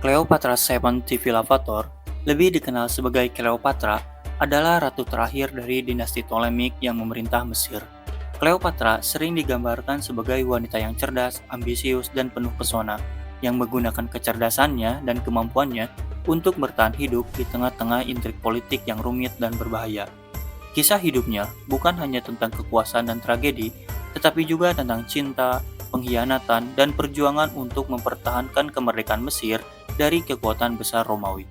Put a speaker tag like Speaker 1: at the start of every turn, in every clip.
Speaker 1: Cleopatra VII Tifilovator, lebih dikenal sebagai Cleopatra, adalah ratu terakhir dari dinasti Ptolemaic yang memerintah Mesir. Cleopatra sering digambarkan sebagai wanita yang cerdas, ambisius, dan penuh pesona, yang menggunakan kecerdasannya dan kemampuannya untuk bertahan hidup di tengah-tengah intrik politik yang rumit dan berbahaya. Kisah hidupnya bukan hanya tentang kekuasaan dan tragedi, tetapi juga tentang cinta, pengkhianatan, dan perjuangan untuk mempertahankan kemerdekaan Mesir dari kekuatan besar Romawi.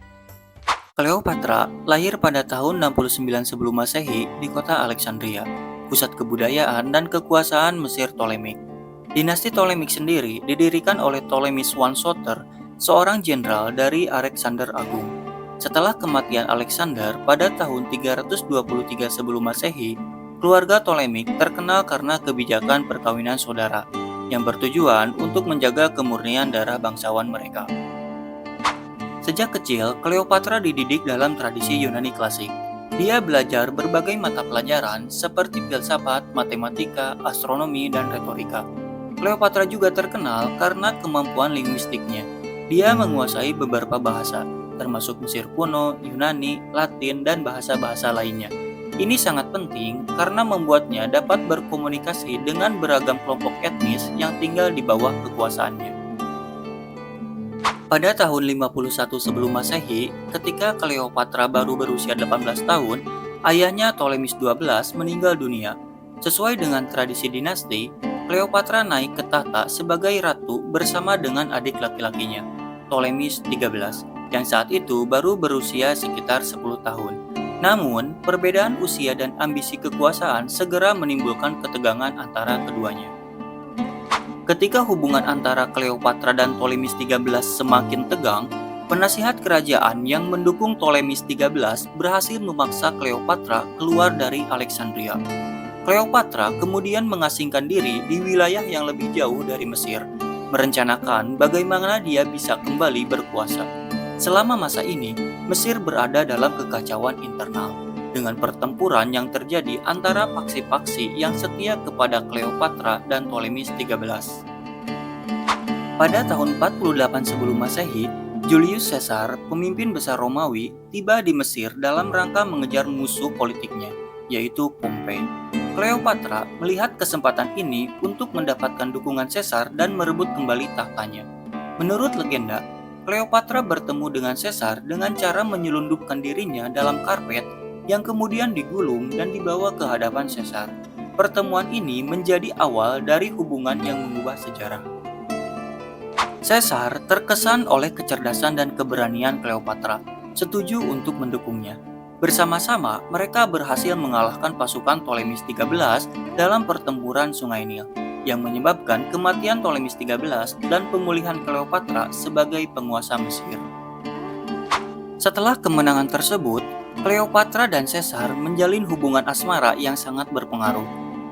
Speaker 1: Cleopatra lahir pada tahun 69 sebelum Masehi di kota Alexandria, pusat kebudayaan dan kekuasaan Mesir Ptolemaic. Dinasti Ptolemaic sendiri didirikan oleh Ptolemies I Soter, seorang jenderal dari Alexander Agung. Setelah kematian Alexander pada tahun 323 sebelum Masehi, keluarga Ptolemaic terkenal karena kebijakan perkawinan saudara yang bertujuan untuk menjaga kemurnian darah bangsawan mereka. Sejak kecil, Cleopatra dididik dalam tradisi Yunani klasik. Dia belajar berbagai mata pelajaran seperti filsafat, matematika, astronomi, dan retorika. Cleopatra juga terkenal karena kemampuan linguistiknya. Dia menguasai beberapa bahasa, termasuk Mesir kuno, Yunani, Latin, dan bahasa-bahasa lainnya. Ini sangat penting karena membuatnya dapat berkomunikasi dengan beragam kelompok etnis yang tinggal di bawah kekuasaannya. Pada tahun 51 sebelum Masehi, ketika Cleopatra baru berusia 18 tahun, ayahnya Ptolemies XII meninggal dunia. Sesuai dengan tradisi dinasti, Cleopatra naik ke tahta sebagai ratu bersama dengan adik laki-lakinya, Ptolemies XIII, yang saat itu baru berusia sekitar 10 tahun. Namun, perbedaan usia dan ambisi kekuasaan segera menimbulkan ketegangan antara keduanya. Ketika hubungan antara Cleopatra dan Ptolemies XIII semakin tegang, penasihat kerajaan yang mendukung Ptolemies XIII berhasil memaksa Cleopatra keluar dari Alexandria. Cleopatra kemudian mengasingkan diri di wilayah yang lebih jauh dari Mesir, merencanakan bagaimana dia bisa kembali berkuasa. Selama masa ini, Mesir berada dalam kekacauan internal, dengan pertempuran yang terjadi antara paksi-paksi yang setia kepada Cleopatra dan Ptolemies XIII. Pada tahun 48 sebelum Masehi, Julius Caesar, pemimpin besar Romawi, tiba di Mesir dalam rangka mengejar musuh politiknya, yaitu Pompei. Cleopatra melihat kesempatan ini untuk mendapatkan dukungan Caesar dan merebut kembali tahtanya. Menurut legenda, Cleopatra bertemu dengan Caesar dengan cara menyelundupkan dirinya dalam karpet yang kemudian digulung dan dibawa ke hadapan Caesar. Pertemuan ini menjadi awal dari hubungan yang mengubah sejarah. Caesar terkesan oleh kecerdasan dan keberanian Cleopatra, setuju untuk mendukungnya. Bersama-sama, mereka berhasil mengalahkan pasukan Ptolemies XIII dalam pertempuran Sungai Nil, yang menyebabkan kematian Ptolemies XIII dan pemulihan Cleopatra sebagai penguasa Mesir. Setelah kemenangan tersebut, Cleopatra dan Caesar menjalin hubungan asmara yang sangat berpengaruh.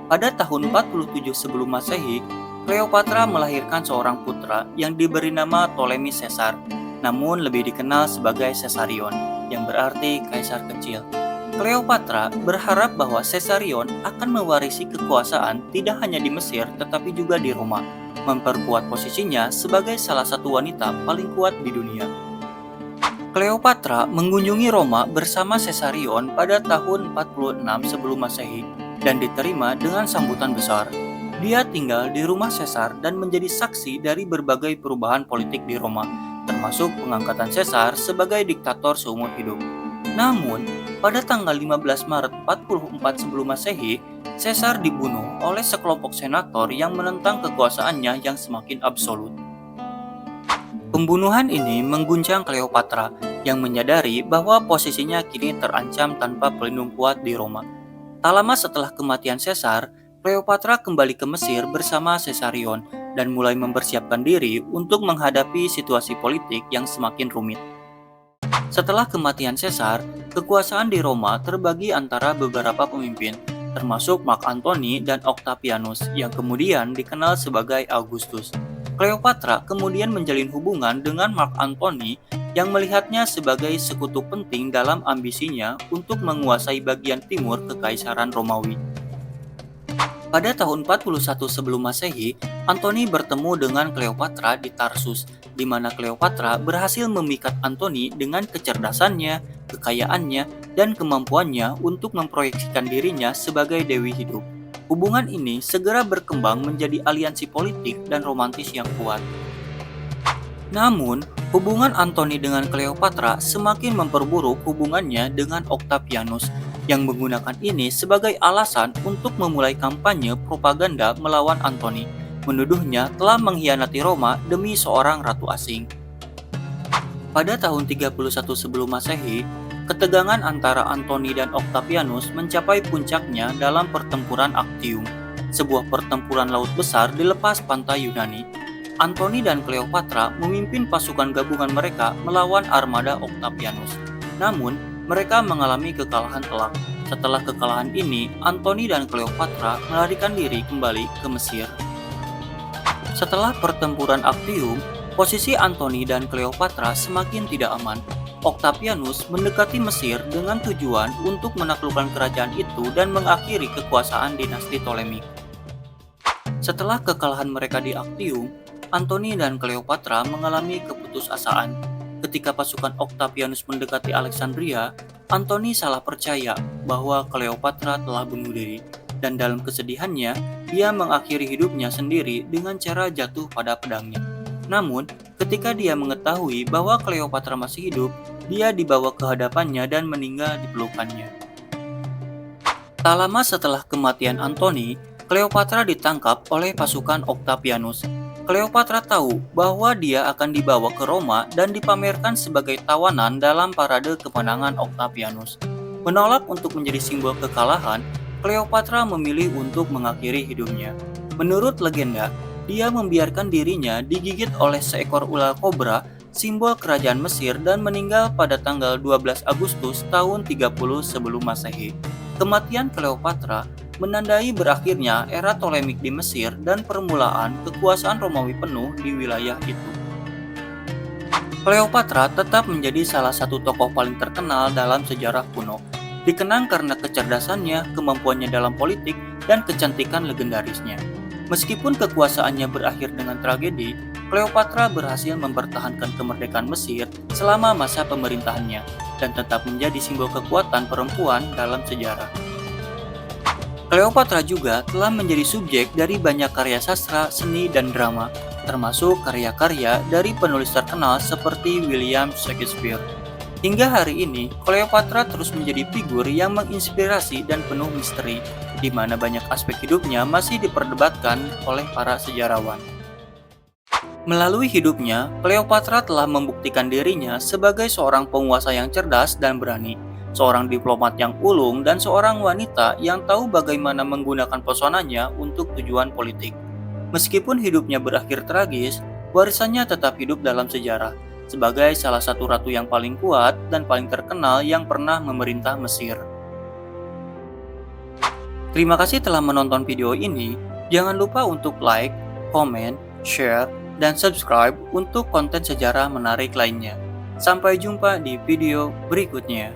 Speaker 1: Pada tahun 47 sebelum Masehi, Cleopatra melahirkan seorang putra yang diberi nama Ptolemies Caesar, namun lebih dikenal sebagai Caesarion, yang berarti kaisar kecil. Cleopatra berharap bahwa Caesarion akan mewarisi kekuasaan tidak hanya di Mesir tetapi juga di Roma, memperkuat posisinya sebagai salah satu wanita paling kuat di dunia. Cleopatra mengunjungi Roma bersama Caesarion pada tahun 46 sebelum Masehi dan diterima dengan sambutan besar. Dia tinggal di rumah Caesar dan menjadi saksi dari berbagai perubahan politik di Roma, termasuk pengangkatan Caesar sebagai diktator seumur hidup. Namun, pada tanggal 15 Maret 44 sebelum Masehi, Caesar dibunuh oleh sekelompok senator yang menentang kekuasaannya yang semakin absolut. Pembunuhan ini mengguncang Cleopatra yang menyadari bahwa posisinya kini terancam tanpa pelindung kuat di Roma. Tak lama setelah kematian Caesar, Cleopatra kembali ke Mesir bersama Caesarion dan mulai mempersiapkan diri untuk menghadapi situasi politik yang semakin rumit. Setelah kematian Caesar, kekuasaan di Roma terbagi antara beberapa pemimpin, termasuk Mark Antony dan Octavianus yang kemudian dikenal sebagai Augustus. Cleopatra kemudian menjalin hubungan dengan Mark Antony yang melihatnya sebagai sekutu penting dalam ambisinya untuk menguasai bagian timur Kekaisaran Romawi. Pada tahun 41 sebelum Masehi, Antony bertemu dengan Cleopatra di Tarsus di mana Cleopatra berhasil memikat Antony dengan kecerdasannya, kekayaannya, dan kemampuannya untuk memproyeksikan dirinya sebagai dewi hidup. Hubungan ini segera berkembang menjadi aliansi politik dan romantis yang kuat. Namun, hubungan Antony dengan Cleopatra semakin memperburuk hubungannya dengan Octavianus yang menggunakan ini sebagai alasan untuk memulai kampanye propaganda melawan Antony, menuduhnya telah mengkhianati Roma demi seorang ratu asing. Pada tahun 31 sebelum Masehi, ketegangan antara Antony dan Octavianus mencapai puncaknya dalam pertempuran Actium, sebuah pertempuran laut besar di lepas pantai Yunani. Antony dan Cleopatra memimpin pasukan gabungan mereka melawan armada Octavianus. Namun, mereka mengalami kekalahan telak. Setelah kekalahan ini, Antony dan Cleopatra melarikan diri kembali ke Mesir. Setelah pertempuran Actium, posisi Antony dan Cleopatra semakin tidak aman. Octavianus mendekati Mesir dengan tujuan untuk menaklukkan kerajaan itu dan mengakhiri kekuasaan dinasti Ptolemik. Setelah kekalahan mereka di Actium, Antony dan Cleopatra mengalami keputusasaan. Ketika pasukan Octavianus mendekati Alexandria, Antony salah percaya bahwa Cleopatra telah bunuh diri, dan dalam kesedihannya, dia mengakhiri hidupnya sendiri dengan cara jatuh pada pedangnya. Namun, ketika dia mengetahui bahwa Cleopatra masih hidup, dia dibawa ke hadapannya dan meninggal di pelukannya. Tak lama setelah kematian Antony, Cleopatra ditangkap oleh pasukan Octavianus. Cleopatra tahu bahwa dia akan dibawa ke Roma dan dipamerkan sebagai tawanan dalam parade kemenangan Octavianus. Menolak untuk menjadi simbol kekalahan, Cleopatra memilih untuk mengakhiri hidupnya. Menurut legenda, dia membiarkan dirinya digigit oleh seekor ular kobra, simbol kerajaan Mesir, dan meninggal pada tanggal 12 Agustus tahun 30 sebelum Masehi. Kematian Cleopatra menandai berakhirnya era Ptolemik di Mesir dan permulaan kekuasaan Romawi penuh di wilayah itu. Cleopatra tetap menjadi salah satu tokoh paling terkenal dalam sejarah kuno, dikenang karena kecerdasannya, kemampuannya dalam politik, dan kecantikan legendarisnya. Meskipun kekuasaannya berakhir dengan tragedi, Cleopatra berhasil mempertahankan kemerdekaan Mesir selama masa pemerintahannya dan tetap menjadi simbol kekuatan perempuan dalam sejarah. Cleopatra juga telah menjadi subjek dari banyak karya sastra, seni, dan drama, termasuk karya-karya dari penulis terkenal seperti William Shakespeare. Hingga hari ini, Cleopatra terus menjadi figur yang menginspirasi dan penuh misteri, di mana banyak aspek hidupnya masih diperdebatkan oleh para sejarawan. Melalui hidupnya, Cleopatra telah membuktikan dirinya sebagai seorang penguasa yang cerdas dan berani, seorang diplomat yang ulung, dan seorang wanita yang tahu bagaimana menggunakan pesonanya untuk tujuan politik. Meskipun hidupnya berakhir tragis, warisannya tetap hidup dalam sejarah sebagai salah satu ratu yang paling kuat dan paling terkenal yang pernah memerintah Mesir. Terima kasih telah menonton video ini. Jangan lupa untuk like, komen, share, dan subscribe untuk konten sejarah menarik lainnya. Sampai jumpa di video berikutnya.